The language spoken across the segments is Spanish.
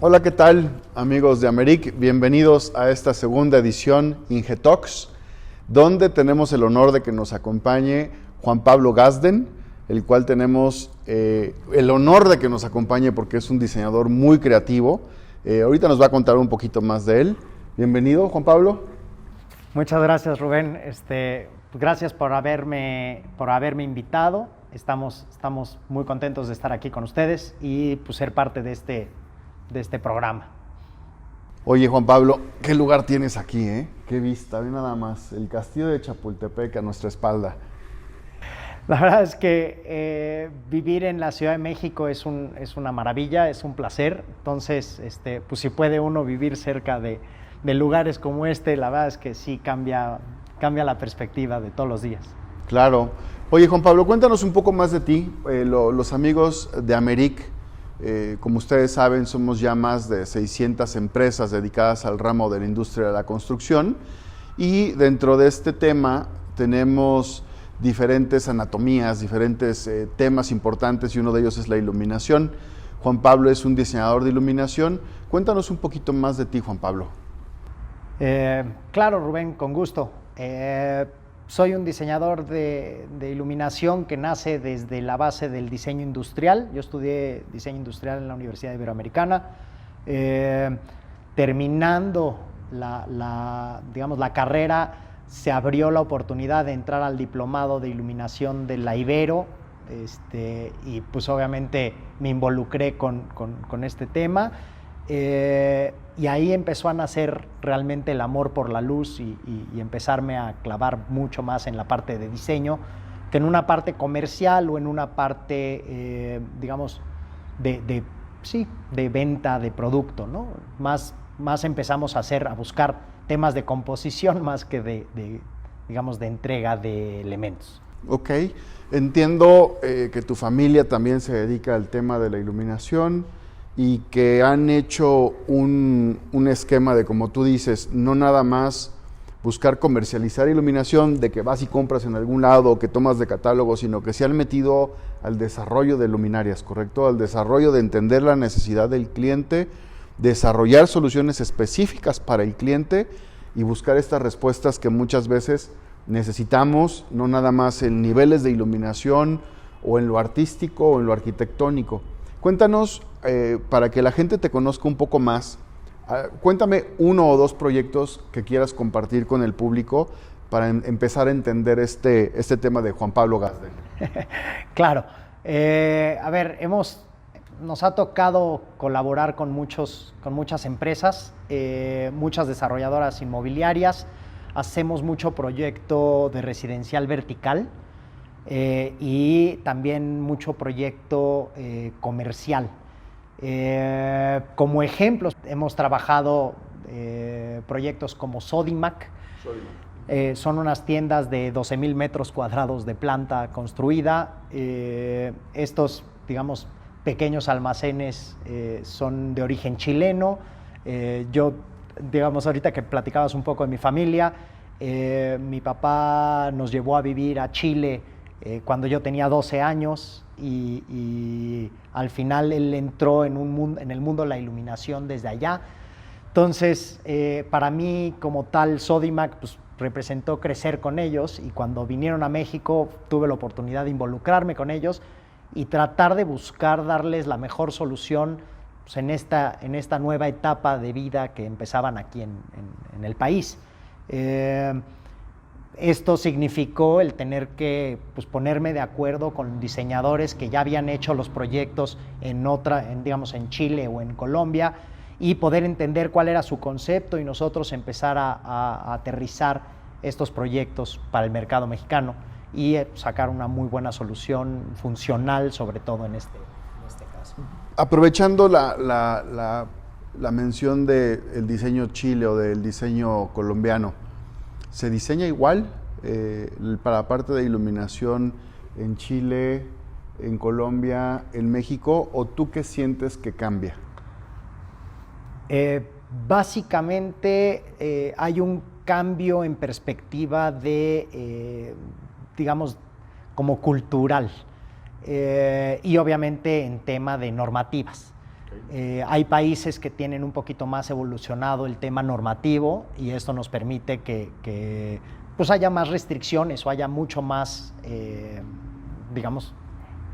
Hola, ¿qué tal, amigos de Americ? Bienvenidos a esta segunda edición Ingetox, donde tenemos el honor de que nos acompañe Juan Pablo Gazden, el cual tenemos el honor de que nos acompañe porque es un diseñador muy creativo. Ahorita nos va a contar un poquito más de él. Bienvenido, Juan Pablo. Muchas gracias, Rubén. Gracias por haberme invitado. Estamos muy contentos de estar aquí con ustedes y pues, ser parte de este programa. Oye, Juan Pablo, ¿qué lugar tienes aquí, eh? Qué vista, ve nada más, el castillo de Chapultepec a nuestra espalda. La verdad es que vivir en la Ciudad de México es una maravilla, es un placer. Entonces, pues si puede uno vivir cerca de lugares como este, la verdad es que sí cambia la perspectiva de todos los días. Claro. Oye, Juan Pablo, cuéntanos un poco más de ti. Los amigos de Americ, como ustedes saben, somos ya más de 600 empresas dedicadas al ramo de la industria de la construcción, y dentro de este tema tenemos diferentes anatomías, diferentes temas importantes, y uno de ellos es la iluminación. Juan Pablo es un diseñador de iluminación. Cuéntanos un poquito más de ti, Juan Pablo. Claro, Rubén, con gusto. Soy un diseñador de iluminación que nace desde la base del diseño industrial. Yo estudié diseño industrial en la Universidad Iberoamericana. Terminando la carrera, se abrió la oportunidad de entrar al diplomado de iluminación de la Ibero, y pues obviamente me involucré con este tema. Y ahí empezó a nacer realmente el amor por la luz y empezarme a clavar mucho más en la parte de diseño que en una parte comercial o en una parte, digamos, de venta de producto, ¿no? Más empezamos a buscar temas de composición más que digamos, de entrega de elementos. Ok, entiendo que tu familia también se dedica al tema de la iluminación y que han hecho un esquema de, como tú dices, no nada más buscar comercializar iluminación, de que vas y compras en algún lado o que tomas de catálogo, sino que se han metido al desarrollo de luminarias, ¿correcto? Al desarrollo de entender la necesidad del cliente, desarrollar soluciones específicas para el cliente y buscar estas respuestas que muchas veces necesitamos, no nada más en niveles de iluminación o en lo artístico o en lo arquitectónico. Cuéntanos, para que la gente te conozca un poco más, cuéntame uno o dos proyectos que quieras compartir con el público para empezar a entender este tema de Juan Pablo Gazden. Claro. A ver, nos ha tocado colaborar con muchas empresas, muchas desarrolladoras inmobiliarias. Hacemos mucho proyecto de residencial vertical. Y también mucho proyecto comercial. Como ejemplos, hemos trabajado proyectos como Sodimac. Son unas tiendas de 12,000 metros cuadrados de planta construida. Estos, digamos, pequeños almacenes son de origen chileno. Yo, digamos, ahorita que platicabas un poco de mi familia, mi papá nos llevó a vivir a Chile cuando yo tenía 12 años y al final él entró en el mundo de la iluminación desde allá. Entonces, para mí como tal, Sodimac pues, representó crecer con ellos, y cuando vinieron a México tuve la oportunidad de involucrarme con ellos y tratar de buscar darles la mejor solución pues, en esta nueva etapa de vida que empezaban aquí en el país. Esto significó el tener que pues, ponerme de acuerdo con diseñadores que ya habían hecho los proyectos digamos, en Chile o en Colombia, y poder entender cuál era su concepto y nosotros empezar a aterrizar estos proyectos para el mercado mexicano y sacar una muy buena solución funcional, sobre todo en este caso. Aprovechando la mención del diseño Chile o del diseño colombiano, ¿se diseña igual para la parte de iluminación en Chile, en Colombia, en México, o tú qué sientes que cambia? Básicamente hay un cambio en perspectiva digamos, como cultural, y obviamente en tema de normativas. Hay países que tienen un poquito más evolucionado el tema normativo y esto nos permite que pues haya más restricciones o haya mucho más, digamos,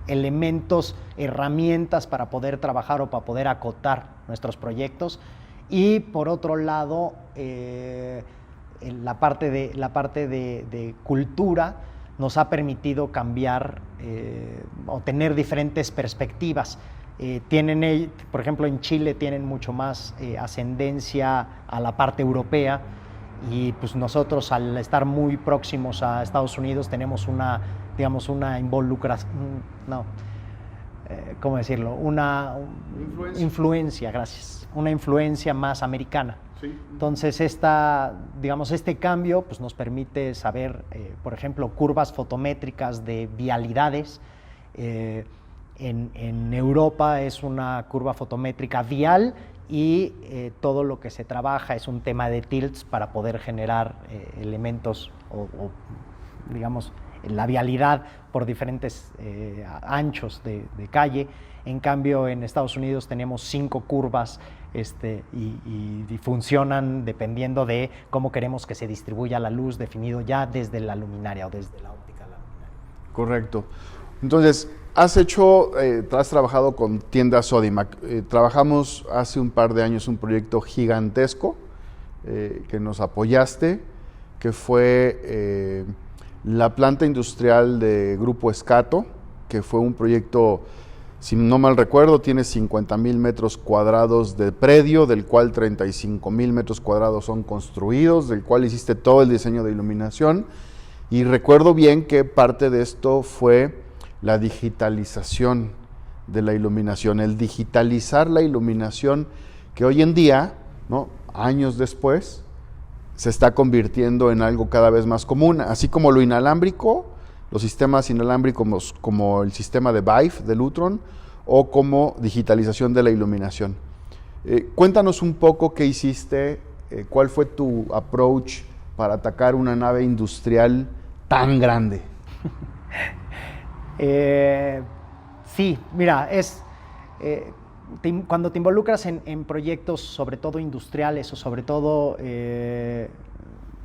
elementos, herramientas para poder trabajar o para poder acotar nuestros proyectos. Y por otro lado, la parte de cultura nos ha permitido cambiar o tener diferentes perspectivas. Por ejemplo, en Chile tienen mucho más ascendencia a la parte europea y pues nosotros, al estar muy próximos a Estados Unidos, tenemos una involucración, ¿cómo decirlo? Una influencia, gracias, una influencia más americana. Sí. Entonces, este cambio pues, nos permite saber, por ejemplo, curvas fotométricas de vialidades. En Europa es una curva fotométrica vial y todo lo que se trabaja es un tema de tilts para poder generar elementos o digamos, la vialidad por diferentes anchos de calle. En cambio, en Estados Unidos tenemos 5 curvas y funcionan dependiendo de cómo queremos que se distribuya la luz, definido ya desde la luminaria o desde la óptica de la luminaria. Correcto. Entonces, has trabajado con tiendas Sodimac. Trabajamos hace un par de años un proyecto gigantesco que nos apoyaste, que fue la planta industrial de Grupo Escato, que fue un proyecto, si no mal recuerdo, tiene 50,000 metros cuadrados de predio, del cual 35,000 metros cuadrados son construidos, del cual hiciste todo el diseño de iluminación. Y recuerdo bien que parte de esto fue la digitalización de la iluminación, el digitalizar la iluminación que hoy en día, ¿no?, años después, se está convirtiendo en algo cada vez más común, así como lo inalámbrico, los sistemas inalámbricos como el sistema de Vive de Lutron o como digitalización de la iluminación. Cuéntanos un poco qué hiciste, cuál fue tu approach para atacar una nave industrial tan grande. Sí, mira, cuando te involucras en proyectos, sobre todo industriales o sobre todo,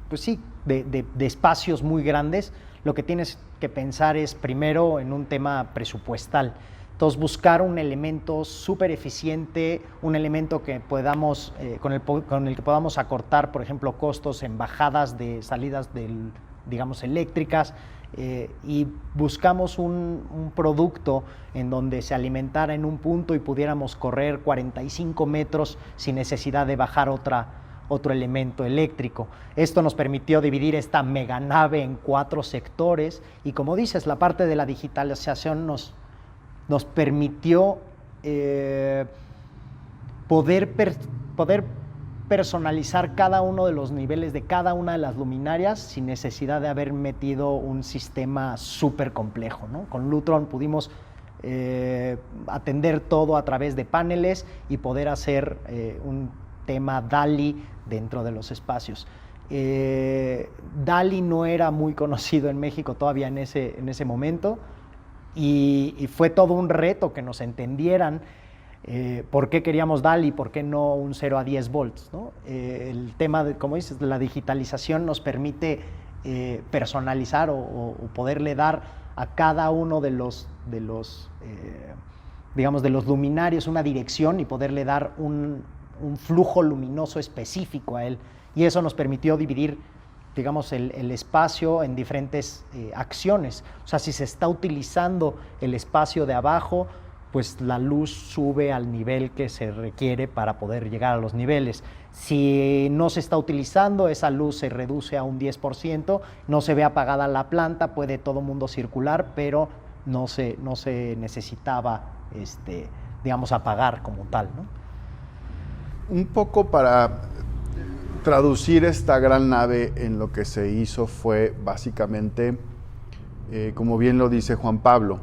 pues sí, de espacios muy grandes, lo que tienes que pensar es primero en un tema presupuestal. Entonces, buscar un elemento súper eficiente, un elemento que podamos, con el que podamos acortar, por ejemplo, costos en bajadas de salidas digamos, eléctricas, y buscamos un producto en donde se alimentara en un punto y pudiéramos correr 45 metros sin necesidad de bajar otro elemento eléctrico. Esto nos permitió dividir esta mega nave en 4 sectores y, como dices, la parte de la digitalización nos permitió poder personalizar cada uno de los niveles de cada una de las luminarias sin necesidad de haber metido un sistema súper complejo, ¿no? Con Lutron pudimos atender todo a través de paneles y poder hacer un tema DALI dentro de los espacios. DALI no era muy conocido en México todavía en ese momento y fue todo un reto que nos entendieran por qué queríamos DALI, por qué no un 0 a 10 volts, ¿no? El tema de, como dices, de la digitalización nos permite personalizar o poderle dar a cada uno de los luminarios una dirección y poderle dar un flujo luminoso específico a él. Y eso nos permitió dividir, digamos, el espacio en diferentes acciones. O sea, si se está utilizando el espacio de abajo, pues la luz sube al nivel que se requiere para poder llegar a los niveles. Si no se está utilizando, esa luz se reduce a un 10%, no se ve apagada la planta, puede todo mundo circular, pero no se necesitaba, digamos, apagar como tal, ¿no? Un poco para traducir esta gran nave en lo que se hizo fue básicamente, como bien lo dice Juan Pablo,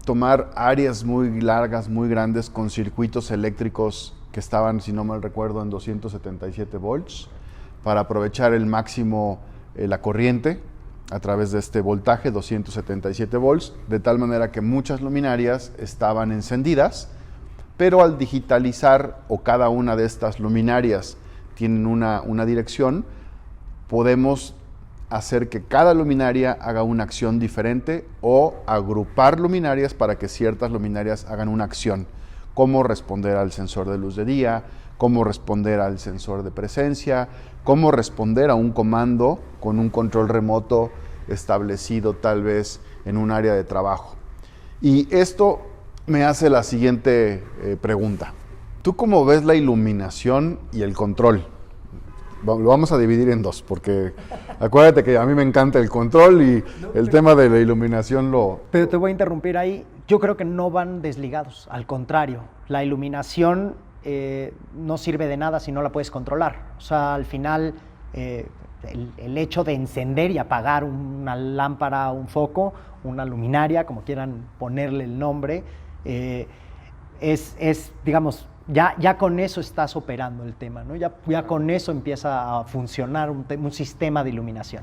tomar áreas muy largas, muy grandes, con circuitos eléctricos que estaban, si no mal recuerdo, en 277 volts, para aprovechar el máximo la corriente a través de este voltaje, 277 volts, de tal manera que muchas luminarias estaban encendidas pero al digitalizar o cada una de estas luminarias tienen una dirección, podemos hacer que cada luminaria haga una acción diferente o agrupar luminarias para que ciertas luminarias hagan una acción, como responder al sensor de luz de día, cómo responder al sensor de presencia, cómo responder a un comando con un control remoto establecido tal vez en un área de trabajo. Y esto me hace la siguiente pregunta. ¿Tú cómo ves la iluminación y el control? Lo vamos a dividir en dos, porque acuérdate que a mí me encanta el control y el tema de la iluminación lo... Pero te voy a interrumpir ahí. Yo creo que no van desligados, al contrario. La iluminación no sirve de nada si no la puedes controlar. O sea, al final, el hecho de encender y apagar una lámpara, un foco, una luminaria, como quieran ponerle el nombre, digamos, ya con eso estás operando el tema, ¿no? Ya con eso empieza a funcionar un sistema de iluminación.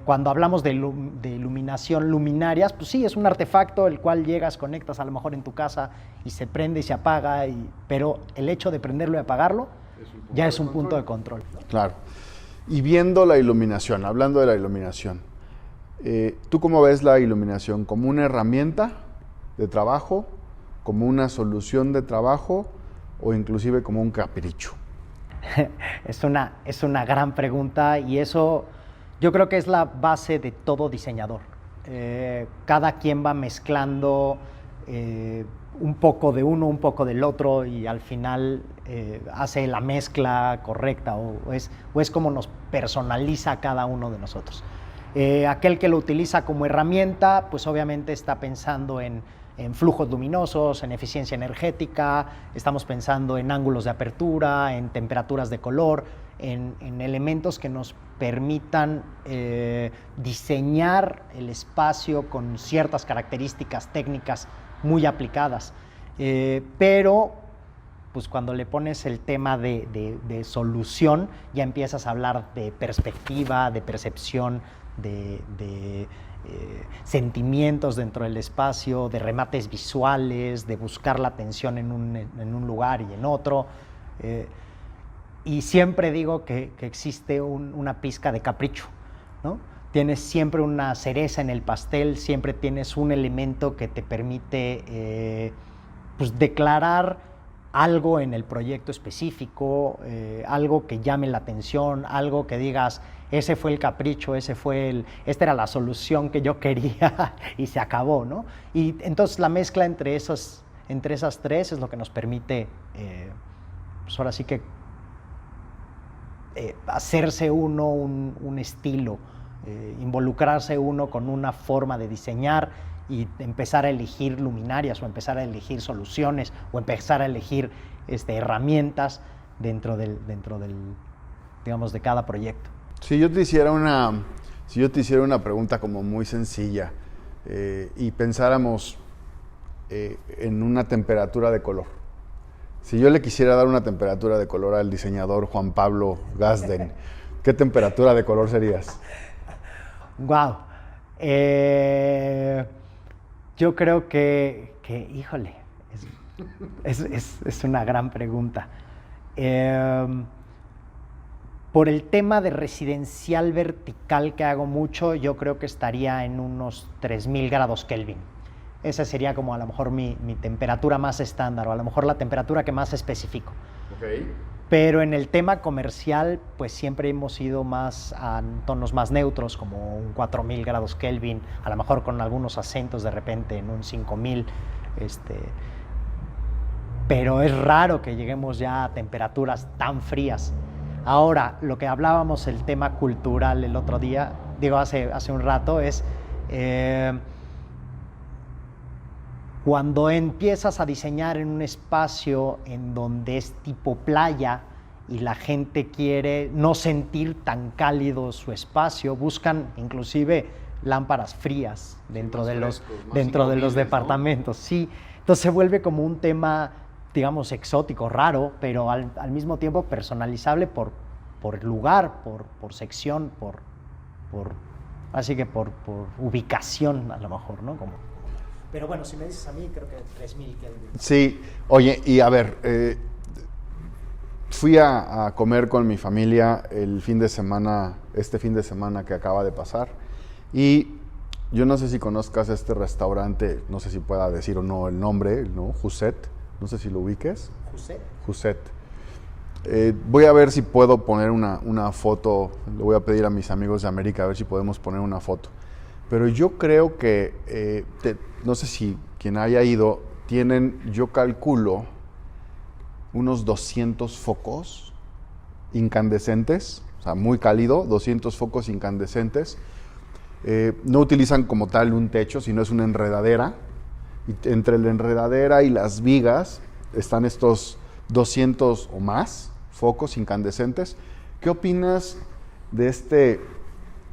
Cuando hablamos de iluminación luminarias, pues sí, es un artefacto el cual llegas, conectas a lo mejor en tu casa y se prende y se apaga, pero el hecho de prenderlo y apagarlo ya es un punto de control, ¿no? Claro. Y viendo la iluminación, hablando de la iluminación, ¿tú cómo ves la iluminación? ¿Como una herramienta de trabajo, como una solución de trabajo o inclusive como un capricho? Es una gran pregunta y eso yo creo que es la base de todo diseñador. Cada quien va mezclando un poco de uno, un poco del otro y al final hace la mezcla correcta o es como nos personaliza a cada uno de nosotros. Aquel que lo utiliza como herramienta, pues obviamente está pensando en flujos luminosos, en eficiencia energética, estamos pensando en ángulos de apertura, en temperaturas de color, en elementos que nos permitan diseñar el espacio con ciertas características técnicas muy aplicadas. Pero pues cuando le pones el tema de solución, ya empiezas a hablar de perspectiva, de percepción, de sentimientos dentro del espacio, de remates visuales, de buscar la atención en un lugar y en otro. Y siempre digo que existe una pizca de capricho, ¿no? Tienes siempre una cereza en el pastel, siempre tienes un elemento que te permite pues declarar algo en el proyecto específico, algo que llame la atención, algo que digas, ese fue el capricho, esta era la solución que yo quería y se acabó, ¿no? Y entonces la mezcla entre esas tres es lo que nos permite, pues ahora sí que hacerse uno un estilo, involucrarse uno con una forma de diseñar y empezar a elegir luminarias o empezar a elegir soluciones o empezar a elegir herramientas dentro del, digamos, de cada proyecto. Si yo te hiciera una pregunta como muy sencilla y pensáramos en una temperatura de color. Si yo le quisiera dar una temperatura de color al diseñador Juan Pablo Gazden, ¿qué temperatura de color serías? Wow. Yo creo que híjole, es una gran pregunta. Por el tema de residencial vertical que hago mucho, yo creo que estaría en unos 3000 grados Kelvin. Esa sería como a lo mejor mi temperatura más estándar o a lo mejor la temperatura que más especifico. Okay. Pero en el tema comercial, pues siempre hemos ido más a tonos más neutros, como un 4000 grados Kelvin, a lo mejor con algunos acentos de repente en un 5000. Pero es raro que lleguemos ya a temperaturas tan frías. Ahora, lo que hablábamos, el tema cultural el otro día, digo hace un rato, es cuando empiezas a diseñar en un espacio en donde es tipo playa y la gente quiere no sentir tan cálido su espacio, buscan inclusive lámparas frías dentro de los departamentos, ¿no? Sí, entonces se vuelve como un tema, digamos, exótico, raro, pero al mismo tiempo personalizable por lugar, por sección, así que por ubicación a lo mejor, ¿no? Pero bueno, si me dices a mí, creo que 3,000 Kelvin. Sí, oye, y a ver, fui a comer con mi familia el fin de semana, este fin de semana que acaba de pasar, y yo no sé si conozcas este restaurante, no sé si pueda decir o no el nombre, ¿no? Huset, no sé si lo ubiques. ¿Huset? Huset. Voy a ver si puedo poner una foto, le voy a pedir a mis amigos de América a ver si podemos poner una foto. Pero yo creo que, no sé si quien haya ido, tienen, yo calculo, unos 200 focos incandescentes, o sea, muy cálido, 200 focos incandescentes. No utilizan como tal un techo, sino es una enredadera. Y entre la enredadera y las vigas están estos 200 o más focos incandescentes. ¿Qué opinas de este?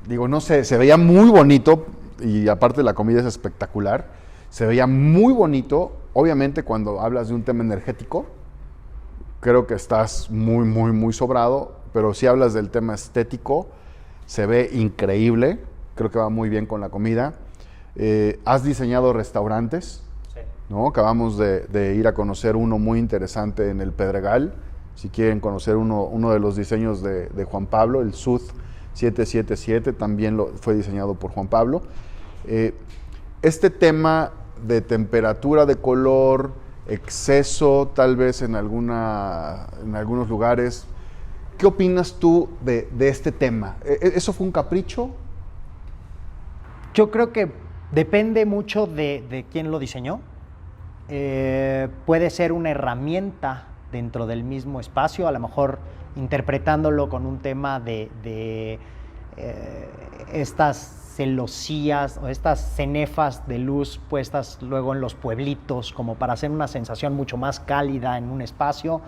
Digo, no sé, se veía muy bonito y aparte la comida es espectacular. Se veía muy bonito. Obviamente cuando hablas de un tema energético, creo que estás muy sobrado, pero si hablas del tema estético, se ve increíble. Creo que va muy bien con la comida. Has diseñado restaurantes, Sí. ¿no? Acabamos de ir a conocer uno muy interesante en el Pedregal. Si quieren conocer uno de los diseños de Juan Pablo, el Sud 777, también fue diseñado por Juan Pablo. Este tema de temperatura, de color, exceso, tal vez en algunos lugares, ¿qué opinas tú de este tema? ¿Eso fue un capricho? Yo creo que depende mucho de quién lo diseñó. Puede ser una herramienta dentro del mismo espacio, a lo mejor interpretándolo con un tema de estas celosías o estas cenefas de luz puestas luego en los pueblitos, como para hacer una sensación mucho más cálida en un espacio.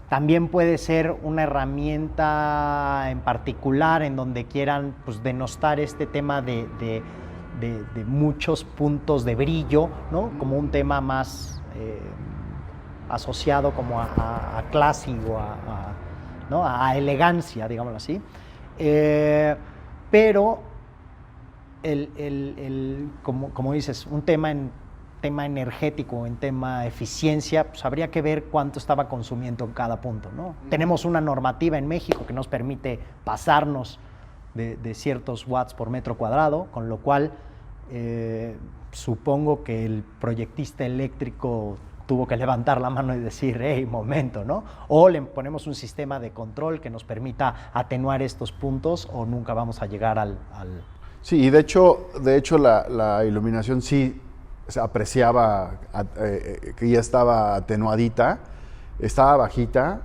También puede ser una herramienta en particular en donde quieran pues, denostar este tema de muchos puntos de brillo, ¿no? Como un tema más asociado como a clase o ¿no? a elegancia, digámoslo así. Pero como dices, un tema energético, en tema eficiencia, pues habría que ver cuánto estaba consumiendo en cada punto, ¿no? Tenemos una normativa en México que nos permite pasarnos de ciertos watts por metro cuadrado, con lo cual supongo que el proyectista eléctrico tuvo que levantar la mano y decir, hey, momento, ¿no? O le ponemos un sistema de control que nos permita atenuar estos puntos o nunca vamos a llegar al... Sí, y de hecho la iluminación sí se apreciaba que ya estaba atenuadita, estaba bajita.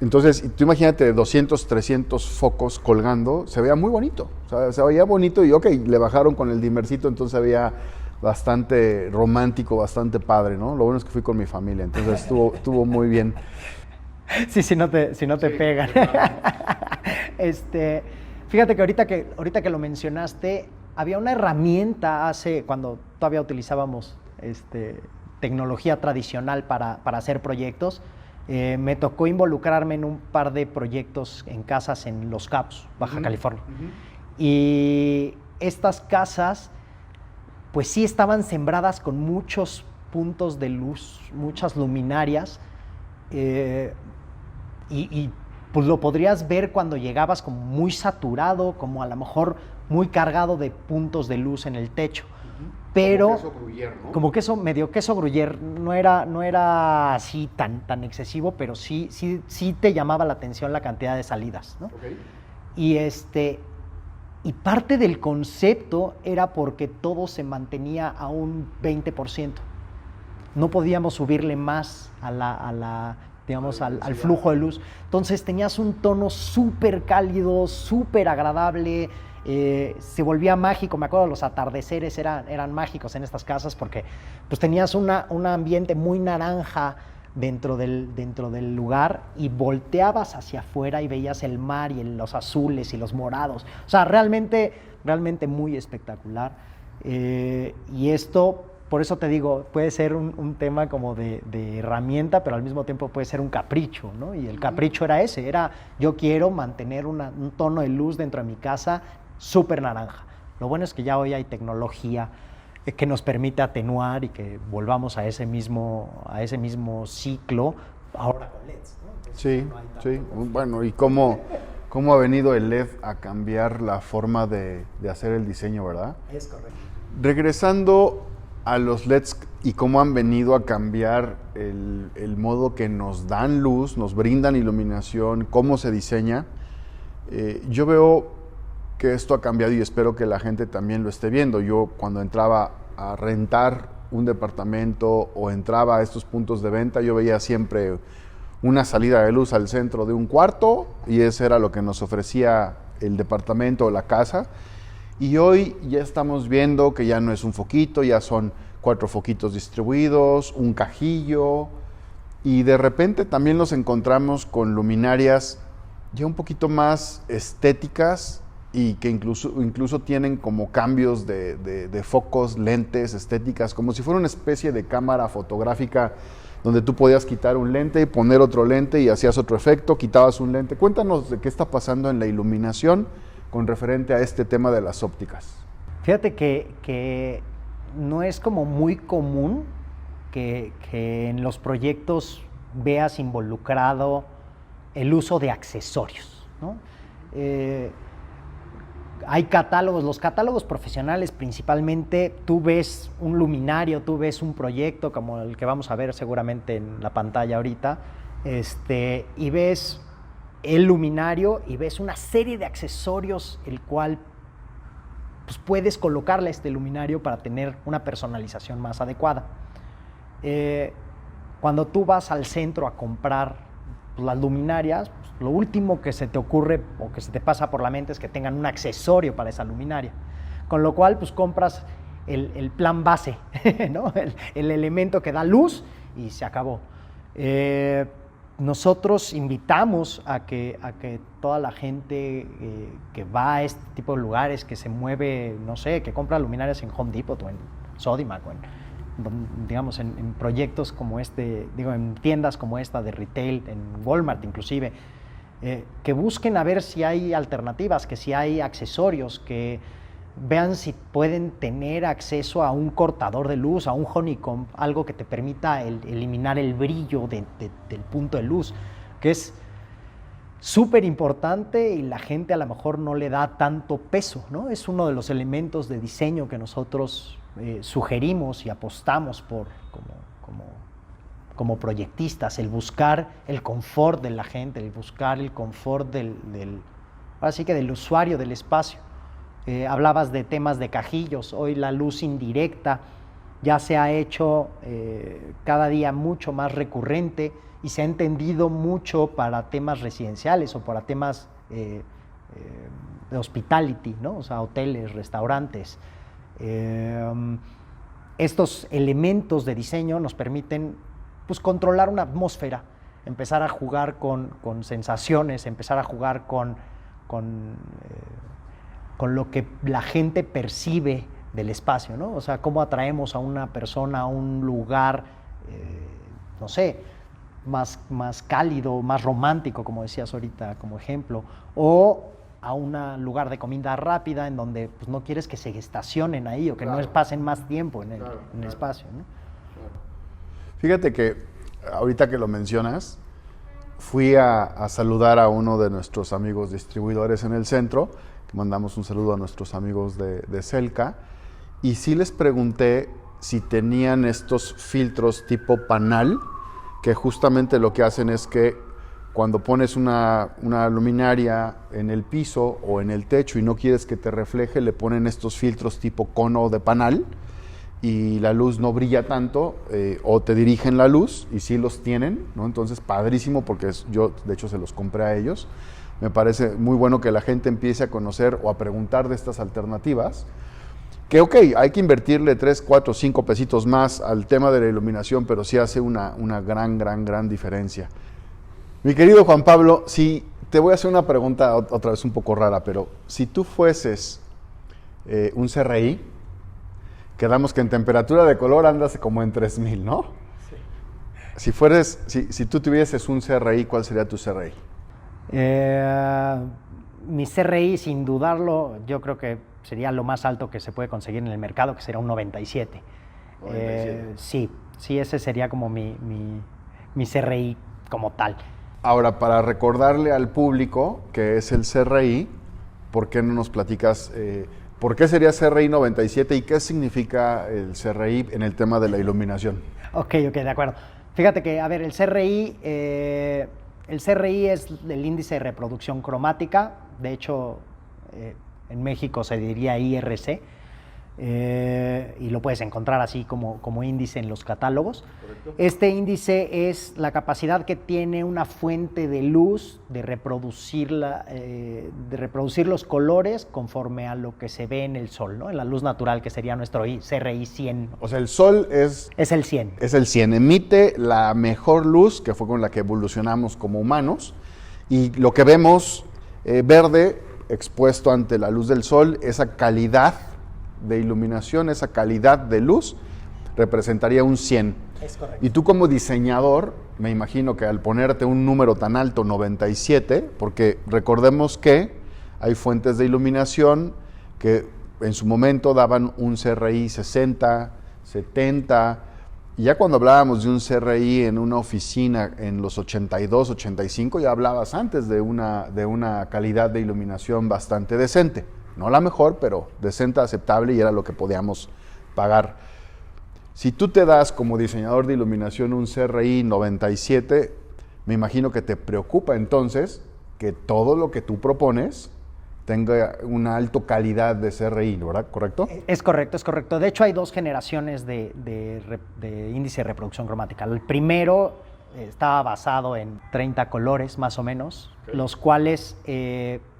Entonces, tú imagínate 200, 300 focos colgando, se veía muy bonito. O sea, se veía bonito y ok, le bajaron con el dimercito, entonces se veía bastante romántico, bastante padre, ¿no? Lo bueno es que fui con mi familia, entonces estuvo muy bien. Sí, si no te pegan. Fíjate que ahorita que lo mencionaste, había una herramienta cuando todavía utilizábamos tecnología tradicional para hacer proyectos. Me tocó involucrarme en un par de proyectos en casas en Los Cabos, Baja California. Y estas casas, pues sí estaban sembradas con muchos puntos de luz, muchas luminarias, y pues lo podrías ver cuando llegabas como muy saturado, como a lo mejor muy cargado de puntos de luz en el techo. Pero como queso gruyère, ¿no? Como medio queso gruyère, no era así tan excesivo, pero sí te llamaba la atención la cantidad de salidas, ¿no? Okay. Y parte del concepto era porque todo se mantenía a un 20%. No podíamos subirle más digamos, al flujo de luz. Entonces tenías un tono súper cálido, súper agradable, se volvía mágico. Me acuerdo, los atardeceres eran mágicos en estas casas porque pues, tenías un ambiente muy naranja dentro del lugar y volteabas hacia afuera y veías el mar y los azules y los morados. O sea, realmente muy espectacular. Y esto, por eso te digo, puede ser un tema como de herramienta, pero al mismo tiempo puede ser un capricho, ¿no? Y el capricho era yo quiero mantener un tono de luz dentro de mi casa súper naranja. Lo bueno es que ya hoy hay tecnología que nos permite atenuar y que volvamos a ese mismo ciclo, ahora con LEDs, ¿no? Entonces, Sí, no hay tanto sí. conflicto. Bueno, ¿y cómo ha venido el LED a cambiar la forma de hacer el diseño, verdad? Es correcto. Regresando a los LEDs y cómo han venido a cambiar el modo que nos dan luz, nos brindan iluminación, cómo se diseña, yo veo que esto ha cambiado y espero que la gente también lo esté viendo. Yo cuando entraba a rentar un departamento o entraba a estos puntos de venta, yo veía siempre una salida de luz al centro de un cuarto y eso era lo que nos ofrecía el departamento o la casa. Y hoy ya estamos viendo que ya no es un foquito, ya son 4 foquitos distribuidos, un cajillo, y de repente también nos encontramos con luminarias ya un poquito más estéticas y que incluso tienen como cambios de focos, lentes, estéticas, como si fuera una especie de cámara fotográfica donde tú podías quitar un lente y poner otro lente y hacías otro efecto, quitabas un lente. Cuéntanos de qué está pasando en la iluminación con referente a este tema de las ópticas. Fíjate que no es como muy común que en los proyectos veas involucrado el uso de accesorios, ¿no? Hay catálogos, los catálogos profesionales principalmente, tú ves un luminario, tú ves un proyecto como el que vamos a ver seguramente en la pantalla ahorita, y ves el luminario y ves una serie de accesorios el cual pues, puedes colocarle a este luminario para tener una personalización más adecuada. Cuando tú vas al centro a comprar pues, las luminarias, pues, lo último que se te ocurre o que se te pasa por la mente es que tengan un accesorio para esa luminaria, con lo cual pues compras el plan base, ¿no? el elemento que da luz y se acabó. Nosotros invitamos a que toda la gente que va a este tipo de lugares, que se mueve, no sé, que compra luminarias en Home Depot o en Sodimac o digamos, en proyectos como en tiendas como esta de retail, en Walmart inclusive, que busquen a ver si hay alternativas, que si hay accesorios, que vean si pueden tener acceso a un cortador de luz, a un honeycomb, algo que te permita eliminar el brillo del punto de luz, que es súper importante y la gente a lo mejor no le da tanto peso, ¿no? Es uno de los elementos de diseño que nosotros sugerimos y apostamos por como proyectistas, el buscar el confort de la gente, el buscar el confort ahora sí que del usuario del espacio. Hablabas de temas de cajillos, hoy la luz indirecta ya se ha hecho cada día mucho más recurrente y se ha entendido mucho para temas residenciales o para temas de hospitality, ¿no? O sea, hoteles, restaurantes. Estos elementos de diseño nos permiten pues, controlar una atmósfera, empezar a jugar con sensaciones, empezar a jugar con lo que la gente percibe del espacio, ¿no? O sea, cómo atraemos a una persona a un lugar, no sé, más cálido, más romántico, como decías ahorita como ejemplo, o a un lugar de comida rápida en donde pues, no quieres que se estacionen ahí o que no pasen más tiempo en el espacio, ¿no? Fíjate que ahorita que lo mencionas, fui a saludar a uno de nuestros amigos distribuidores en el centro, que mandamos un saludo a nuestros amigos de Celca, y sí les pregunté si tenían estos filtros tipo panal, que justamente lo que hacen es que cuando pones una luminaria en el piso o en el techo y no quieres que te refleje, le ponen estos filtros tipo cono de panal y la luz no brilla tanto o te dirigen la luz y sí los tienen, ¿no? Entonces padrísimo porque yo de hecho se los compré a ellos. Me parece muy bueno que la gente empiece a conocer o a preguntar de estas alternativas. Que ok, hay que invertirle 3, 4, 5 pesitos más al tema de la iluminación, pero sí hace una gran diferencia. Mi querido Juan Pablo, si te voy a hacer una pregunta otra vez un poco rara, pero si tú fueses un CRI, quedamos que en temperatura de color andas como en 3000, ¿no? Sí. Si tú tuvieses un CRI, ¿cuál sería tu CRI? Mi CRI, sin dudarlo, yo creo que sería lo más alto que se puede conseguir en el mercado, que será un 97. 97. Sí, ese sería como mi CRI como tal. Ahora, para recordarle al público que es el CRI, ¿por qué no nos platicas por qué sería CRI 97 y qué significa el CRI en el tema de la iluminación? Ok, de acuerdo. Fíjate que, a ver, el CRI es el índice de reproducción cromática. De hecho, en México se diría IRC, y lo puedes encontrar así como índice en los catálogos. Correcto. Este índice es la capacidad que tiene una fuente de luz de reproducir los colores conforme a lo que se ve en el sol, ¿no? En la luz natural, que sería nuestro CRI 100. O sea, el sol es el 100. Es el 100. Emite la mejor luz, que fue con la que evolucionamos como humanos, y lo que vemos verde expuesto ante la luz del sol, esa calidad de iluminación, esa calidad de luz, representaría un 100. Es correcto. Y tú como diseñador, me imagino que al ponerte un número tan alto, 97, porque recordemos que hay fuentes de iluminación que en su momento daban un CRI 60, 70, y ya cuando hablábamos de un CRI en una oficina en los 82, 85, ya hablabas antes de una calidad de iluminación bastante decente. No la mejor, pero decente, aceptable, y era lo que podíamos pagar. Si tú te das como diseñador de iluminación un CRI 97, me imagino que te preocupa entonces que todo lo que tú propones tenga una alta calidad de CRI, ¿verdad? ¿Correcto? Es correcto. De hecho, hay dos generaciones de índice de reproducción cromática. El primero estaba basado en 30 colores, más o menos, okay, los cuales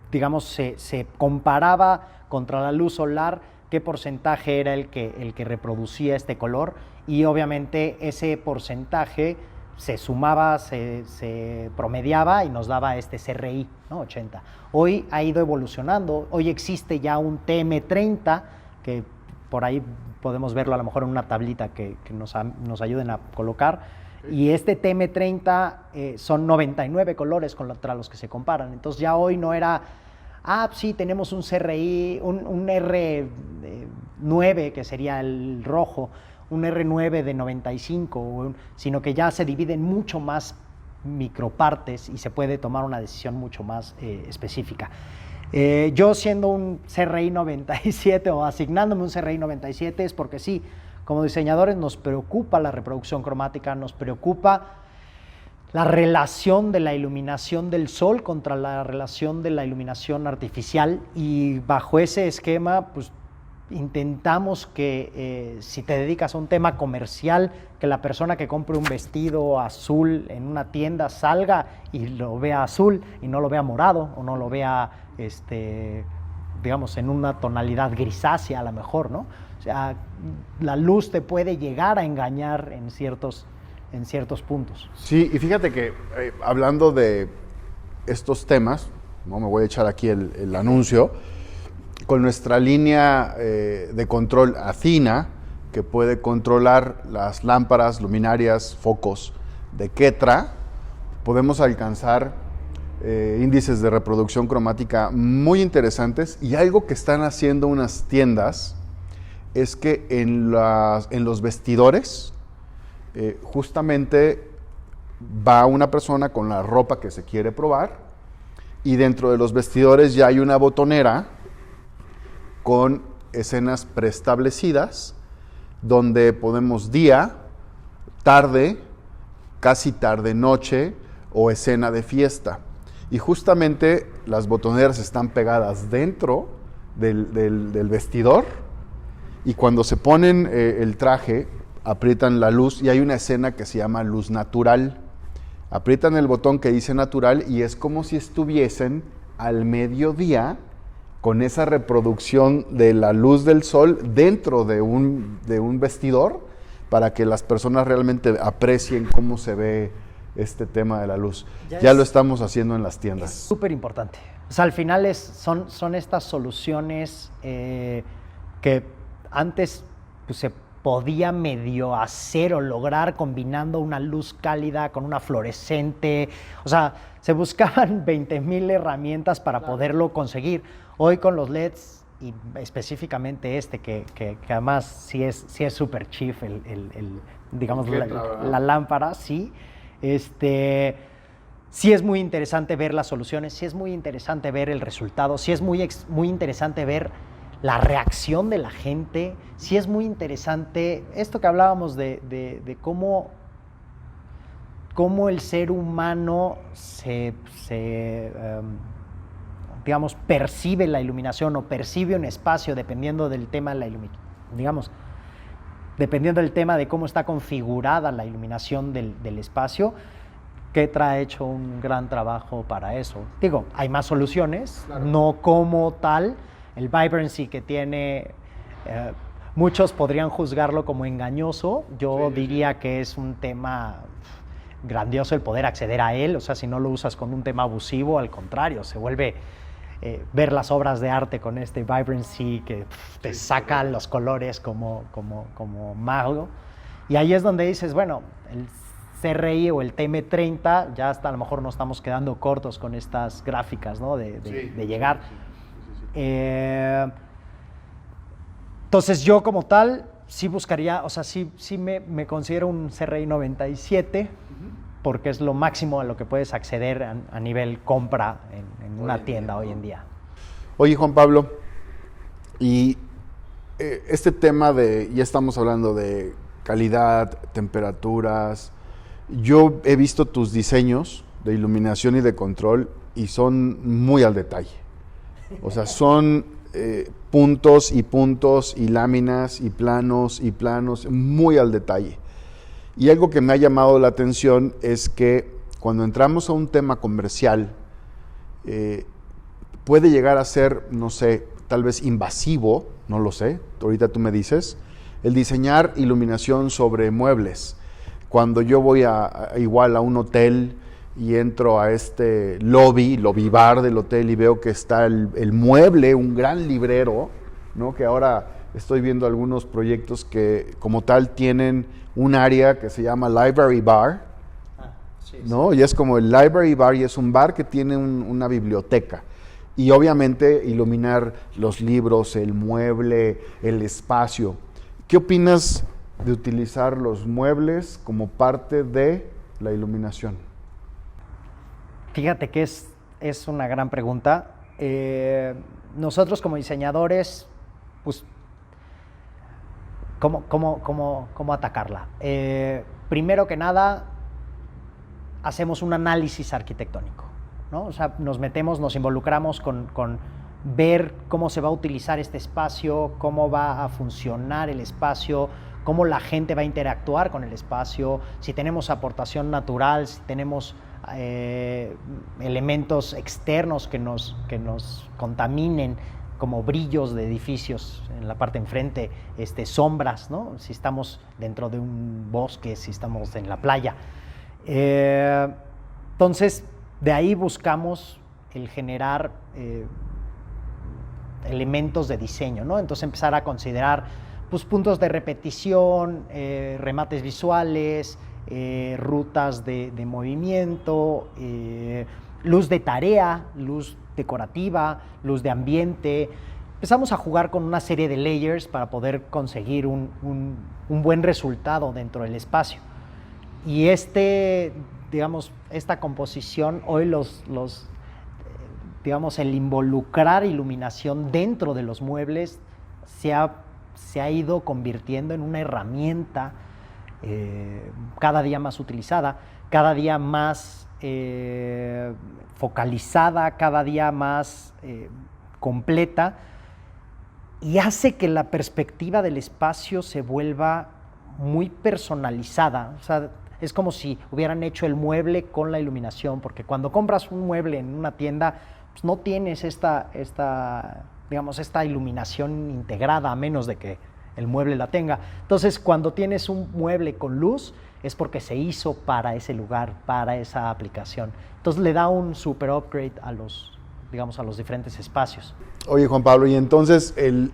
digamos, se comparaba contra la luz solar qué porcentaje era el que reproducía este color, y obviamente ese porcentaje se sumaba, se promediaba y nos daba este CRI, ¿no? 80. Hoy ha ido evolucionando, hoy existe ya un TM30, que por ahí podemos verlo a lo mejor en una tablita que nos ayuden a colocar. Y este TM30 son 99 colores contra los que se comparan. Entonces ya hoy no era, sí, tenemos un CRI, un R9, que sería el rojo, un R9 de 95, sino que ya se dividen mucho más micropartes y se puede tomar una decisión mucho más específica. Yo siendo un CRI 97 o asignándome un CRI 97 es porque sí, como diseñadores nos preocupa la reproducción cromática, nos preocupa la relación de la iluminación del sol contra la relación de la iluminación artificial, y bajo ese esquema pues intentamos que si te dedicas a un tema comercial, que la persona que compre un vestido azul en una tienda salga y lo vea azul y no lo vea morado, o no lo vea digamos en una tonalidad grisácea a lo mejor, ¿no? O sea, la luz te puede llegar a engañar en ciertos puntos. Sí, y fíjate que hablando de estos temas, no me voy a echar aquí el anuncio, con nuestra línea de control Athena, que puede controlar las lámparas, luminarias, focos de Ketra, podemos alcanzar índices de reproducción cromática muy interesantes, y algo que están haciendo unas tiendas es que en los vestidores justamente va una persona con la ropa que se quiere probar, y dentro de los vestidores ya hay una botonera con escenas preestablecidas donde podemos día, tarde, casi tarde noche o escena de fiesta. Y justamente las botoneras están pegadas dentro del vestidor, y cuando se ponen el traje, aprietan la luz, y hay una escena que se llama luz natural. Aprietan el botón que dice natural y es como si estuviesen al mediodía con esa reproducción de la luz del sol dentro de un vestidor, para que las personas realmente aprecien cómo se ve este tema de la luz. Ya lo estamos haciendo en las tiendas. Es súper importante. O sea, al final son estas soluciones que antes pues, se podía medio hacer o lograr combinando una luz cálida con una fluorescente. O sea, se buscaban 20,000 herramientas para poderlo conseguir. Hoy con los LEDs y específicamente que además sí es super chief, digamos, la lámpara, sí. Sí es muy interesante ver las soluciones, sí es muy interesante ver el resultado, sí es muy interesante ver la reacción de la gente, sí es muy interesante esto que hablábamos de cómo el ser humano digamos, percibe la iluminación o percibe un espacio dependiendo del tema de la iluminación, digamos, dependiendo del tema de cómo está configurada la iluminación del espacio. Ketra ha hecho un gran trabajo para eso. Digo, hay más soluciones, claro, no como tal. El vibrancy que tiene, muchos podrían juzgarlo como engañoso. Yo diría que es un tema grandioso el poder acceder a él. O sea, si no lo usas con un tema abusivo, al contrario, se vuelve ver las obras de arte con este vibrancy que te saca los colores como mago. Y ahí es donde dices, bueno, el CRI o el TM30, ya hasta a lo mejor nos estamos quedando cortos con estas gráficas, ¿no? de llegar. Entonces yo como tal sí buscaría, o sea, sí me considero un CRI 97, porque es lo máximo a lo que puedes acceder a nivel compra en una tienda hoy en día. Oye, Juan Pablo, y este tema ya estamos hablando de calidad, temperaturas. Yo he visto tus diseños de iluminación y de control y son muy al detalle. O sea, son puntos y láminas y planos muy al detalle. Y algo que me ha llamado la atención es que cuando entramos a un tema comercial, puede llegar a ser, no sé, tal vez invasivo, no lo sé, ahorita tú me dices, el diseñar iluminación sobre muebles. Cuando yo voy igual a un hotel y entro a este lobby bar del hotel y veo que está el mueble, un gran librero, ¿no? Que ahora estoy viendo algunos proyectos que como tal tienen un área que se llama Library Bar, ¿no? Y es como el Library Bar y es un bar que tiene una biblioteca. Y obviamente iluminar los libros, el mueble, el espacio. ¿Qué opinas de utilizar los muebles como parte de la iluminación? Fíjate que es una gran pregunta. Nosotros como diseñadores, pues, ¿cómo atacarla? Primero que nada, hacemos un análisis arquitectónico, ¿no? O sea, nos involucramos con ver cómo se va a utilizar este espacio, cómo va a funcionar el espacio, cómo la gente va a interactuar con el espacio, si tenemos aportación natural, si tenemos elementos externos que nos contaminen, como brillos de edificios en la parte enfrente, sombras, ¿no? Si estamos dentro de un bosque, si estamos en la playa. Entonces, de ahí buscamos el generar elementos de diseño, ¿no? Entonces empezar a considerar pues, puntos de repetición, remates visuales, rutas de movimiento, luz de tarea, luz decorativa, luz de ambiente. Empezamos a jugar con una serie de layers para poder conseguir un buen resultado dentro del espacio. Y digamos, esta composición, hoy digamos, el involucrar iluminación dentro de los muebles se ha ido convirtiendo en una herramienta cada día más utilizada, cada día más focalizada, cada día más completa, y hace que la perspectiva del espacio se vuelva muy personalizada. O sea, es como si hubieran hecho el mueble con la iluminación, porque cuando compras un mueble en una tienda, pues no tienes esta iluminación integrada, a menos de que el mueble la tenga. Entonces, cuando tienes un mueble con luz, es porque se hizo para ese lugar, para esa aplicación. Entonces, le da un super upgrade a los diferentes espacios. Oye, Juan Pablo, y entonces el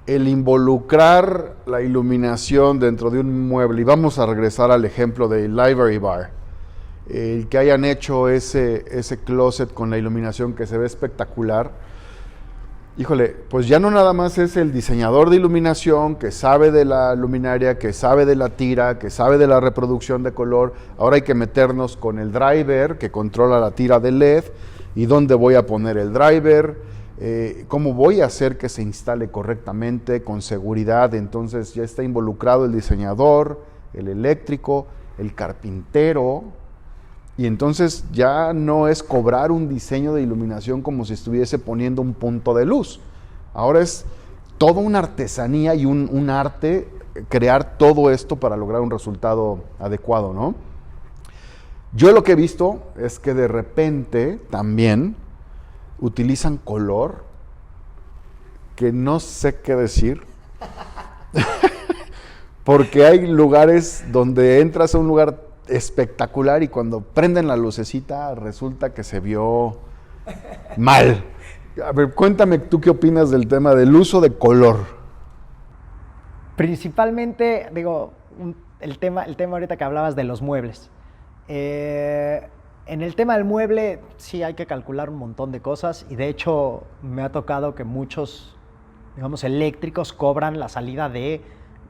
involucrar la iluminación dentro de un mueble, y vamos a regresar al ejemplo del Library Bar, el que hayan hecho ese closet con la iluminación que se ve espectacular, Híjole, pues ya no nada más es el diseñador de iluminación que sabe de la luminaria, que sabe de la tira, que sabe de la reproducción de color. Ahora hay que meternos con el driver que controla la tira de LED y dónde voy a poner el driver, cómo voy a hacer que se instale correctamente, con seguridad. Entonces ya está involucrado el diseñador, el eléctrico, el carpintero. Y entonces ya no es cobrar un diseño de iluminación como si estuviese poniendo un punto de luz. Ahora es toda una artesanía y un arte crear todo esto para lograr un resultado adecuado, ¿no? Yo lo que he visto es que de repente también utilizan color que no sé qué decir. Porque hay lugares donde entras a un lugar espectacular y cuando prenden la lucecita resulta que se vio mal. A ver, cuéntame tú qué opinas del tema del uso de color. Principalmente, digo, el tema ahorita que hablabas de los muebles. En el tema del mueble sí hay que calcular un montón de cosas y de hecho me ha tocado que muchos, digamos, eléctricos cobran la salida de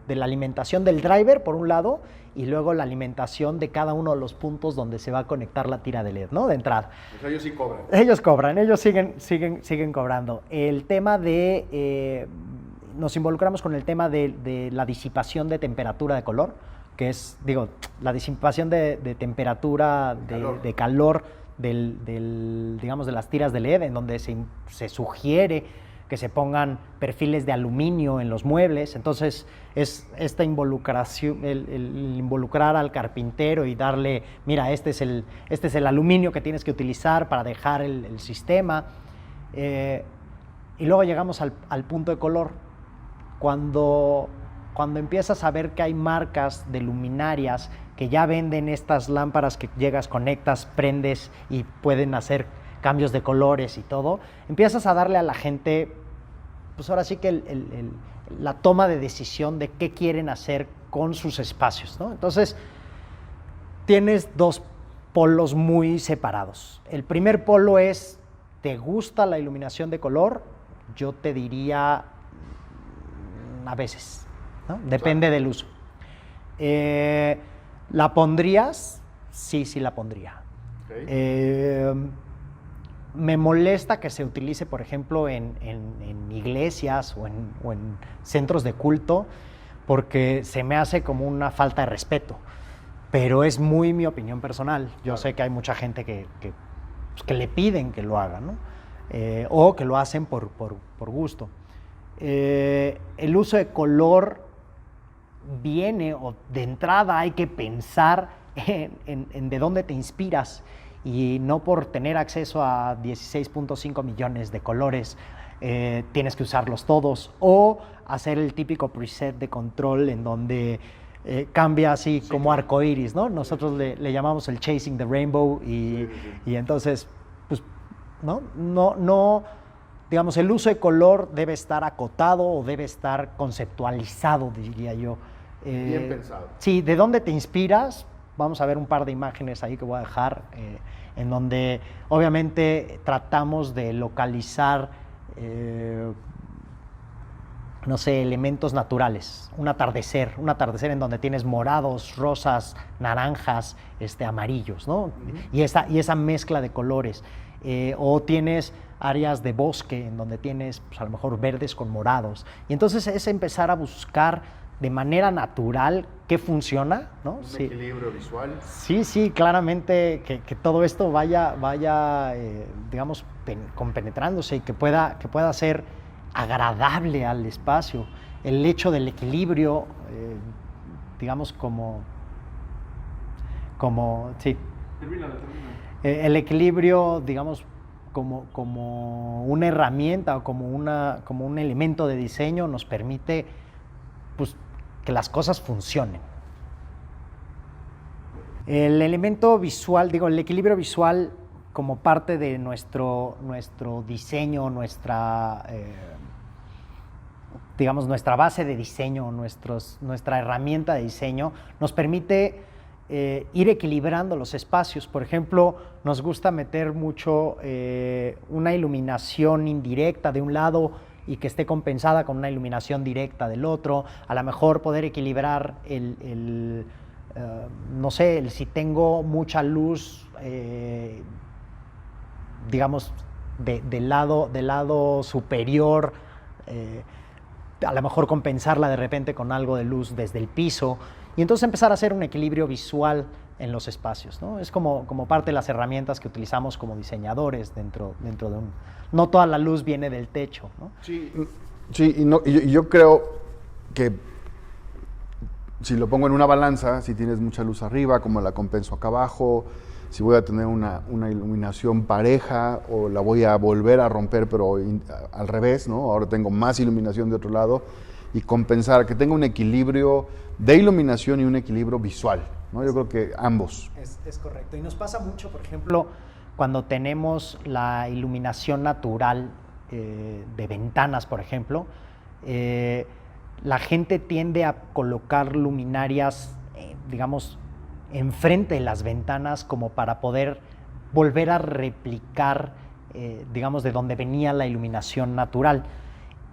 la alimentación del driver, por un lado, y luego la alimentación de cada uno de los puntos donde se va a conectar la tira de LED, ¿no? De entrada. Pues ellos sí cobran. Ellos cobran, ellos siguen cobrando. El tema de... nos involucramos con el tema de la disipación de temperatura de color, que es, digo, la disipación de temperatura, de calor digamos, de las tiras de LED, en donde se sugiere que se pongan perfiles de aluminio en los muebles. Entonces es esta involucración, el involucrar al carpintero y darle, mira, este es el aluminio que tienes que utilizar para dejar el sistema. Y luego llegamos al punto de color. Cuando empiezas a ver que hay marcas de luminarias que ya venden estas lámparas que llegas, conectas, prendes y pueden hacer cambios de colores y todo, empiezas a darle a la gente, pues ahora sí que la toma de decisión de qué quieren hacer con sus espacios, ¿no? Entonces, tienes dos polos muy separados. El primer polo es, ¿te gusta la iluminación de color? Yo te diría, a veces, ¿no? Depende del uso. ¿La pondrías? Sí, la pondría. Okay. Me molesta que se utilice, por ejemplo, en iglesias o en centros de culto, porque se me hace como una falta de respeto, pero es muy mi opinión personal. Yo sé que hay mucha gente que le piden que lo haga, ¿no? O que lo hacen por gusto. El uso de color viene, o de entrada hay que pensar en de dónde te inspiras, y no por tener acceso a 16.5 millones de colores tienes que usarlos todos, o hacer el típico preset de control en donde cambia así como arcoíris, ¿no? Nosotros le llamamos el chasing the rainbow y entonces, pues, no, digamos, el uso de color debe estar acotado o debe estar conceptualizado, diría yo. Bien pensado. Sí, ¿de dónde te inspiras? Vamos a ver un par de imágenes ahí que voy a dejar, en donde obviamente tratamos de localizar, no sé, elementos naturales. Un atardecer en donde tienes morados, rosas, naranjas, amarillos, ¿no? Y esa mezcla de colores. O tienes áreas de bosque en donde tienes, pues, a lo mejor verdes con morados. Y entonces es empezar a buscar de manera natural qué funciona, ¿no? Un equilibrio visual. Sí, claramente que todo esto vaya digamos, compenetrándose y que pueda ser agradable al espacio. El hecho del equilibrio, digamos, como sí. Termina. El equilibrio, digamos, como una herramienta o como un elemento de diseño nos permite, pues, que las cosas funcionen. El elemento visual, el equilibrio visual como parte de nuestro diseño, digamos, nuestra base de diseño, nuestra herramienta de diseño, nos permite ir equilibrando los espacios. Por ejemplo, nos gusta meter mucho una iluminación indirecta de un lado y que esté compensada con una iluminación directa del otro. A lo mejor poder equilibrar no sé, si tengo mucha luz, digamos, del lado superior, a lo mejor compensarla de repente con algo de luz desde el piso, y entonces empezar a hacer un equilibrio visual en los espacios, ¿no? Es como parte de las herramientas que utilizamos como diseñadores dentro de un... No toda la luz viene del techo, ¿no? Sí, y yo creo que si lo pongo en una balanza, si tienes mucha luz arriba, como la compenso acá abajo, si voy a tener una iluminación pareja o la voy a volver a romper, pero al revés, ¿no? Ahora tengo más iluminación de otro lado, y compensar, que tenga un equilibrio de iluminación y un equilibrio visual, ¿no? Yo creo que ambos. Es correcto. Y nos pasa mucho, por ejemplo, cuando tenemos la iluminación natural de ventanas, por ejemplo, la gente tiende a colocar luminarias, digamos, enfrente de las ventanas como para poder volver a replicar, digamos, de donde venía la iluminación natural.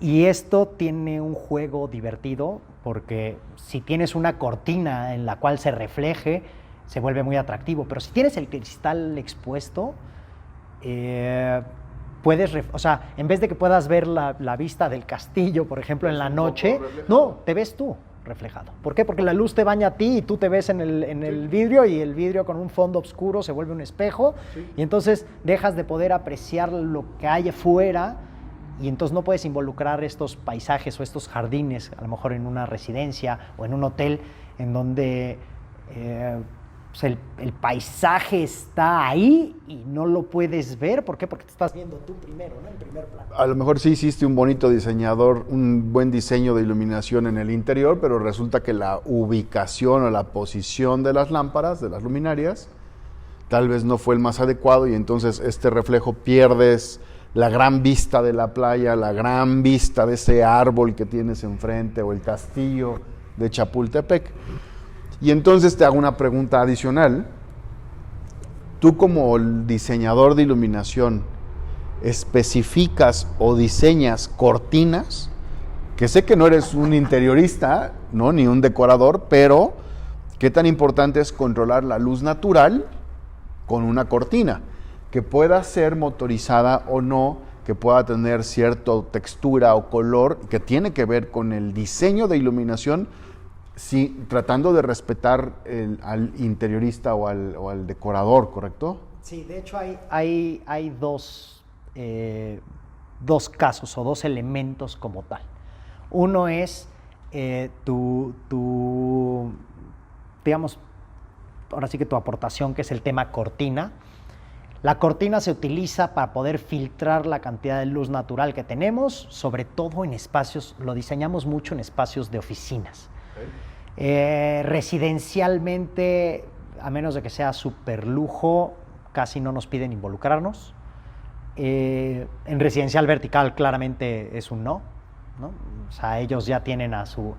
Y esto tiene un juego divertido, porque si tienes una cortina en la cual se refleje, se vuelve muy atractivo. Pero si tienes el cristal expuesto, o sea, en vez de que puedas ver la vista del castillo, por ejemplo, en la noche, no, te ves tú reflejado. ¿Por qué? Porque la luz te baña a ti y tú te ves en el vidrio, y el vidrio con un fondo oscuro se vuelve un espejo, y entonces dejas de poder apreciar lo que hay afuera, y entonces no puedes involucrar estos paisajes o estos jardines, a lo mejor en una residencia o en un hotel, en donde pues el paisaje está ahí y no lo puedes ver. ¿Por qué? Porque te estás viendo tú primero, ¿no? En primer plano. A lo mejor sí hiciste un bonito diseñador, un buen diseño de iluminación en el interior, pero resulta que la ubicación o la posición de las lámparas, de las luminarias, tal vez no fue el más adecuado, y entonces este reflejo pierdes la gran vista de la playa, la gran vista de ese árbol que tienes enfrente, o el castillo de Chapultepec. Y entonces te hago una pregunta adicional. Tú, como el diseñador de iluminación, ¿especificas o diseñas cortinas? Que sé que no eres un interiorista, ¿no? Ni un decorador, pero ¿qué tan importante es controlar la luz natural con una cortina? Que pueda ser motorizada o no, que pueda tener cierta textura o color, que tiene que ver con el diseño de iluminación, sí, tratando de respetar al interiorista o al decorador, ¿correcto? Sí, de hecho hay dos casos o dos elementos como tal. Uno es digamos, ahora sí que tu aportación, que es el tema cortina. La cortina se utiliza para poder filtrar la cantidad de luz natural que tenemos, sobre todo en espacios, lo diseñamos mucho en espacios de oficinas. Okay. Residencialmente, a menos de que sea súper lujo, casi no nos piden involucrarnos. En residencial vertical claramente es un no, ¿no? O sea, ellos ya tienen a su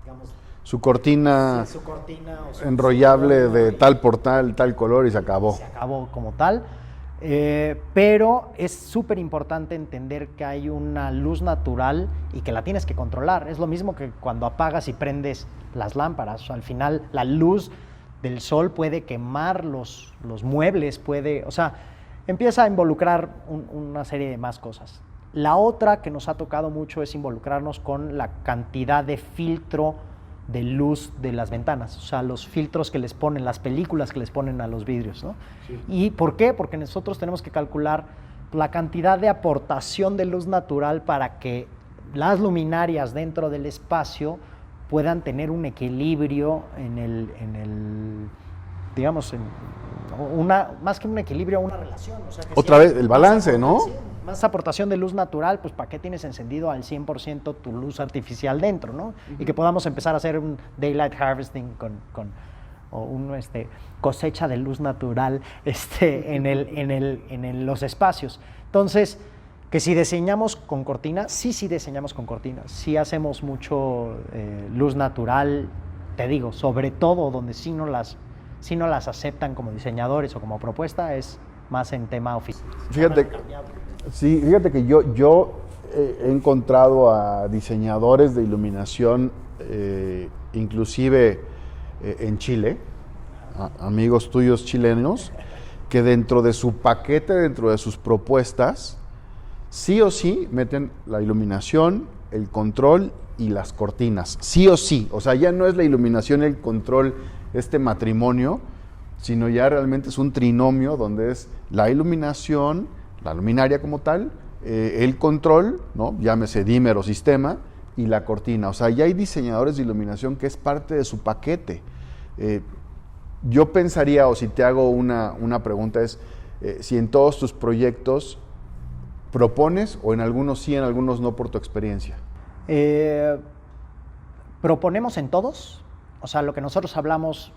digamos, su cortina, sí, su cortina o su enrollable de tal por tal color, y se acabó. Se acabó como tal. Pero es súper importante entender que hay una luz natural y que la tienes que controlar. Es lo mismo que cuando apagas y prendes las lámparas. Al final, la luz del sol puede quemar los muebles, o sea, empieza a involucrar una serie de más cosas. La otra que nos ha tocado mucho es involucrarnos con la cantidad de filtro de luz de las ventanas, o sea, los filtros que les ponen, las películas que les ponen a los vidrios, ¿no? Sí. ¿Y por qué? Porque nosotros tenemos que calcular la cantidad de aportación de luz natural para que las luminarias dentro del espacio puedan tener un equilibrio digamos, más que un equilibrio, una relación. O sea, que otra vez, el balance, ¿no? Más aportación de luz natural, pues ¿para qué tienes encendido al 100% tu luz artificial dentro, ¿no? Uh-huh. Y que podamos empezar a hacer un daylight harvesting cosecha de luz natural en los espacios. Entonces, que si diseñamos con cortina, sí diseñamos con cortina, sí hacemos mucho luz natural te digo, sobre todo donde sí no las aceptan como diseñadores o como propuesta, es más en tema oficial. Fíjate que yo he encontrado a diseñadores de iluminación, inclusive en Chile, amigos tuyos chilenos, que dentro de su paquete, dentro de sus propuestas, sí o sí meten la iluminación, el control y las cortinas, sí o sí. O sea, ya no es la iluminación, el control, este matrimonio, sino ya realmente es un trinomio donde es la iluminación, la luminaria como tal, el control, ¿no? Llámese dimmer o sistema, y la cortina. O sea, ya hay diseñadores de iluminación que es parte de su paquete. Yo pensaría, o si te hago una pregunta, es si en todos tus proyectos propones, o en algunos sí, en algunos no, por tu experiencia. Proponemos en todos. O sea, lo que nosotros hablamos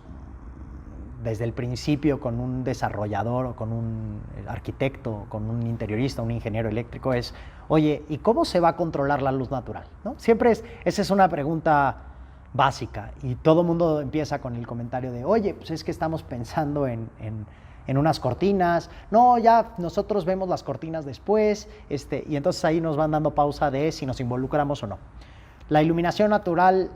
desde el principio con un desarrollador o con un arquitecto, con un interiorista, un ingeniero eléctrico es, oye, ¿y cómo se va a controlar la luz natural? ¿No? Siempre esa es una pregunta básica y todo el mundo empieza con el comentario de, oye, pues es que estamos pensando en unas cortinas, no, ya nosotros vemos las cortinas después, y entonces ahí nos van dando pausa de si nos involucramos o no. La iluminación natural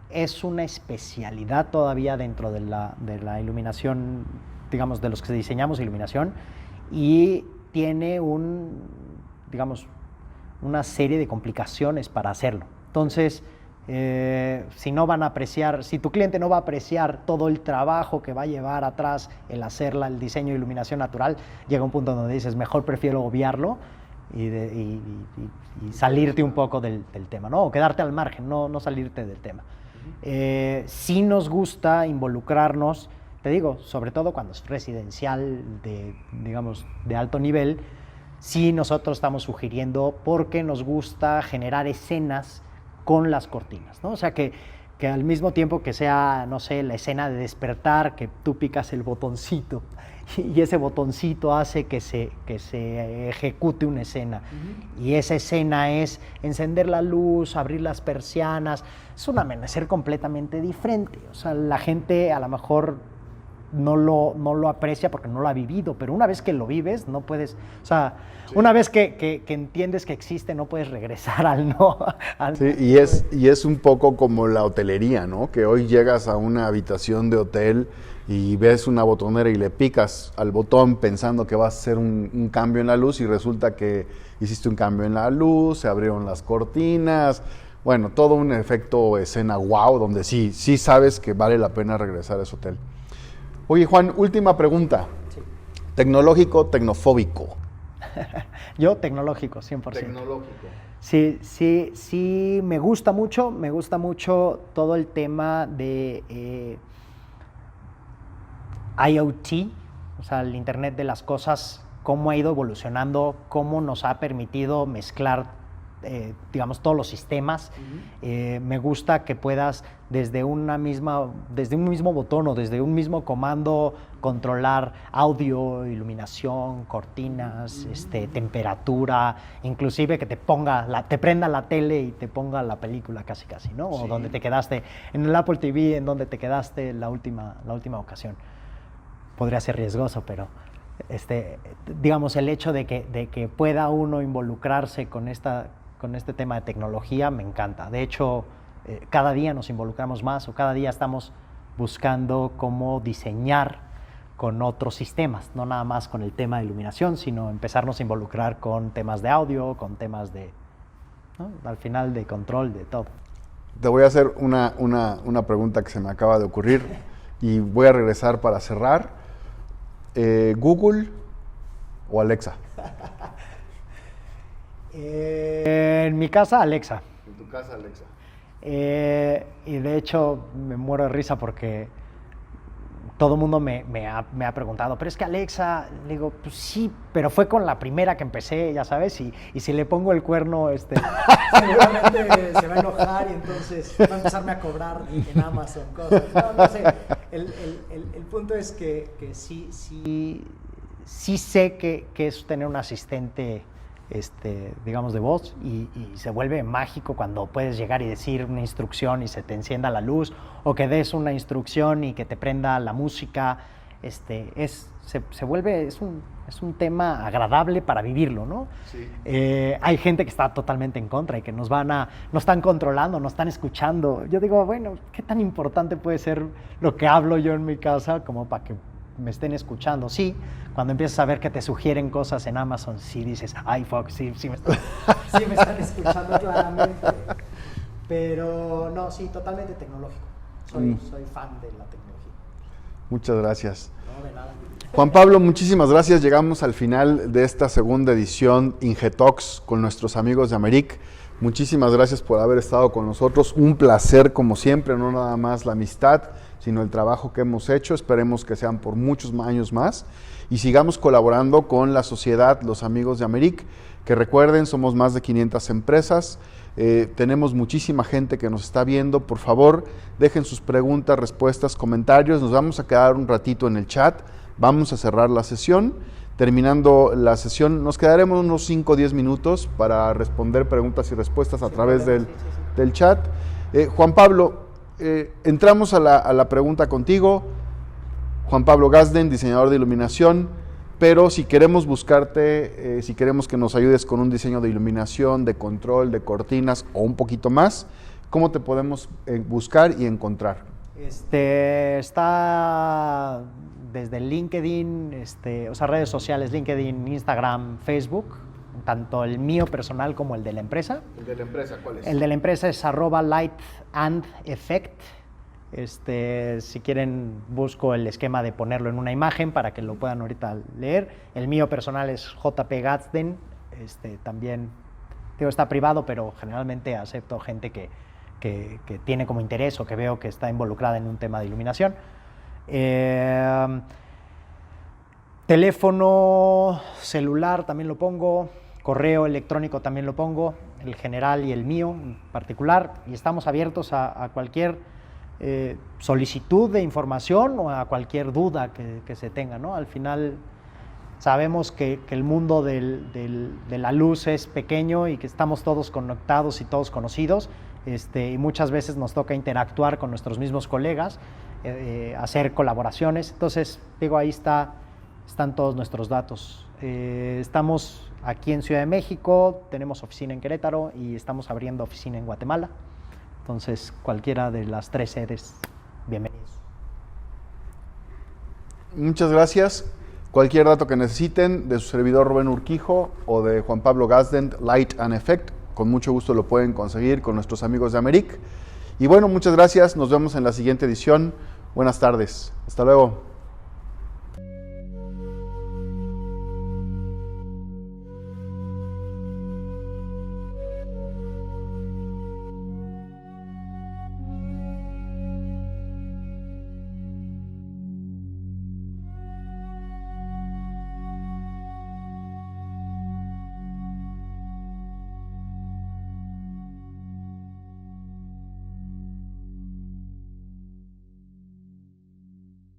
es una especialidad todavía dentro de la iluminación, digamos, de los que diseñamos iluminación, y tiene una serie de complicaciones para hacerlo. Entonces, si tu cliente no va a apreciar todo el trabajo que va a llevar atrás el hacerla, el diseño de iluminación natural, llega un punto donde dices, mejor prefiero obviarlo y salirte un poco del tema, ¿no? O quedarte al margen, no salirte del tema. Sí nos gusta involucrarnos, te digo, sobre todo cuando es residencial de alto nivel, sí nosotros estamos sugiriendo porque nos gusta generar escenas con las cortinas, ¿no? O sea, que al mismo tiempo que sea, no sé, la escena de despertar, que tú picas el botoncito y ese botoncito hace que se ejecute una escena. Y esa escena es encender la luz, abrir las persianas. Es un amanecer completamente diferente. O sea, la gente a lo mejor no lo aprecia porque no lo ha vivido, pero una vez que lo vives, no puedes, o sea, sí. Una vez que entiendes que existe, no puedes regresar al no. Sí, y es un poco como la hotelería, ¿no? Que hoy llegas a una habitación de hotel y ves una botonera y le picas al botón pensando que vas a hacer un cambio en la luz y resulta que hiciste un cambio en la luz, se abrieron las cortinas, bueno, todo un efecto escena wow, donde sí sabes que vale la pena regresar a ese hotel. Oye, Juan, última pregunta. Sí. ¿Tecnológico o tecnofóbico? Yo, tecnológico, 100%. Tecnológico. Sí, me gusta mucho todo el tema de IoT, o sea, el Internet de las cosas, cómo ha ido evolucionando, cómo nos ha permitido mezclar todos los sistemas. Me gusta que puedas desde un mismo botón o desde un mismo comando controlar audio, iluminación, cortinas, temperatura, inclusive que te prenda la tele y te ponga la película casi, ¿no? Sí. O donde te quedaste, en el Apple TV, en donde te quedaste la última ocasión. Podría ser riesgoso, pero digamos, el hecho de que pueda uno involucrarse con este tema de tecnología me encanta. De hecho, cada día nos involucramos más o cada día estamos buscando cómo diseñar con otros sistemas, no nada más con el tema de iluminación, sino empezarnos a involucrar con temas de audio, con temas al final de control, de todo. Te voy a hacer una pregunta que se me acaba de ocurrir y voy a regresar para cerrar. ¿Google o Alexa? En mi casa, Alexa. En tu casa, Alexa. Y de hecho me muero de risa porque todo el mundo me ha preguntado, pero es que Alexa, le digo, pues sí, pero fue con la primera que empecé, ya sabes, y si le pongo el cuerno, seguramente se va a enojar y entonces va a empezarme a cobrar en Amazon cosas. No sé, el punto es que sí sé que es tener un asistente digamos, de voz, y se vuelve mágico cuando puedes llegar y decir una instrucción y se te encienda la luz, o que des una instrucción y que te prenda la música. Se vuelve, es un tema agradable para vivirlo, ¿no? Sí. Hay gente que está totalmente en contra y que nos están controlando, nos están escuchando. Yo digo, bueno, ¿qué tan importante puede ser lo que hablo yo en mi casa como para que me estén escuchando? Sí, cuando empiezas a ver que te sugieren cosas en Amazon, sí dices, ay, fuck, sí me están escuchando claramente. Pero no, sí, totalmente tecnológico. Soy fan de la tecnología. Muchas gracias. No, de nada. Juan Pablo, muchísimas gracias. Llegamos al final de esta segunda edición Ingetox con nuestros amigos de Americ. Muchísimas gracias por haber estado con nosotros. Un placer, como siempre, no nada más la amistad, sino el trabajo que hemos hecho. Esperemos que sean por muchos años más. Y sigamos colaborando con la sociedad, los amigos de Americ, que recuerden, somos más de 500 empresas. Tenemos muchísima gente que nos está viendo. Por favor, dejen sus preguntas, respuestas, comentarios. Nos vamos a quedar un ratito en el chat. Vamos a cerrar la sesión. Terminando la sesión, nos quedaremos unos 5 o 10 minutos para responder preguntas y respuestas a través del chat. Juan Pablo, entramos a la pregunta contigo. Juan Pablo Gazden, diseñador de iluminación, pero si queremos buscarte, si queremos que nos ayudes con un diseño de iluminación, de control, de cortinas o un poquito más, ¿cómo te podemos buscar y encontrar? Está desde LinkedIn, o sea, redes sociales, LinkedIn, Instagram, Facebook, tanto el mío personal como el de la empresa. ¿El de la empresa cuál es? El de la empresa es @light&effect. Si quieren, busco el esquema de ponerlo en una imagen para que lo puedan ahorita leer. El mío personal es JP Gazden. También, digo, está privado, pero generalmente acepto gente que tiene como interés o que veo que está involucrada en un tema de iluminación. Teléfono celular también lo pongo, correo electrónico también lo pongo, el general y el mío en particular, y estamos abiertos a cualquier solicitud de información o a cualquier duda que se tenga, ¿no? Al final sabemos que el mundo de la luz es pequeño y que estamos todos conectados y todos conocidos, y muchas veces nos toca interactuar con nuestros mismos colegas, hacer colaboraciones. Entonces, digo, ahí están todos nuestros datos. Estamos aquí en Ciudad de México, tenemos oficina en Querétaro y estamos abriendo oficina en Guatemala. Entonces, cualquiera de las 3 sedes, bienvenidos. Muchas gracias. Cualquier dato que necesiten de su servidor Rubén Urquijo o de Juan Pablo Gazden, Light and Effect, con mucho gusto lo pueden conseguir con nuestros amigos de Americ. Y bueno, muchas gracias. Nos vemos en la siguiente edición. Buenas tardes. Hasta luego.